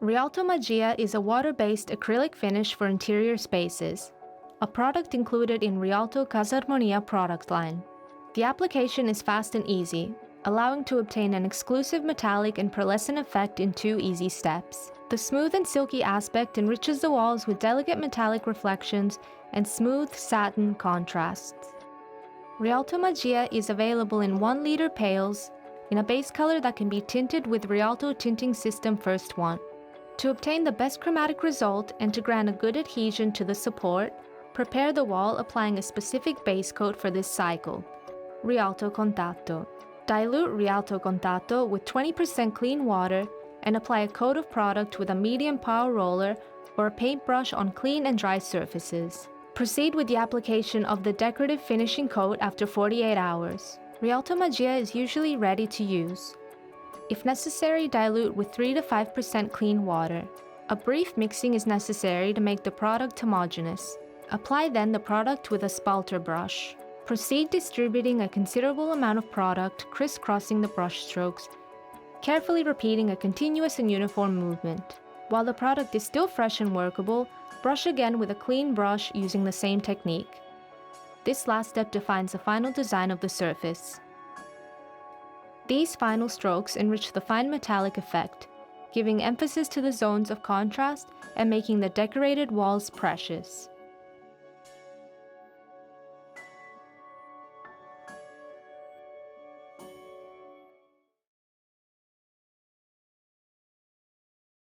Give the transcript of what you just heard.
Rialto Magie is a water-based acrylic finish for interior spaces, a product included in Rialto Casarmonia product line. The application is fast and easy, allowing to obtain an exclusive metallic and pearlescent effect in 2 easy steps. The smooth and silky aspect enriches the walls with delicate metallic reflections and smooth satin contrasts. Rialto Magie is available in 1-liter pails, in a base color that can be tinted with Rialto Tinting System First 1. To obtain the best chromatic result and to grant a good adhesion to the support, prepare the wall applying a specific base coat for this cycle, Rialto Contatto. Dilute Rialto Contatto with 20% clean water and apply a coat of product with a medium power roller or a paintbrush on clean and dry surfaces. Proceed with the application of the decorative finishing coat after 48 hours. Rialto Magie is usually ready to use. If necessary, dilute with 3 to 5% clean water. A brief mixing is necessary to make the product homogeneous. Apply then the product with a spalter brush. Proceed distributing a considerable amount of product, crisscrossing the brush strokes, carefully repeating a continuous and uniform movement. While the product is still fresh and workable, brush again with a clean brush using the same technique. This last step defines the final design of the surface. These final strokes enrich the fine metallic effect, giving emphasis to the zones of contrast and making the decorated walls precious.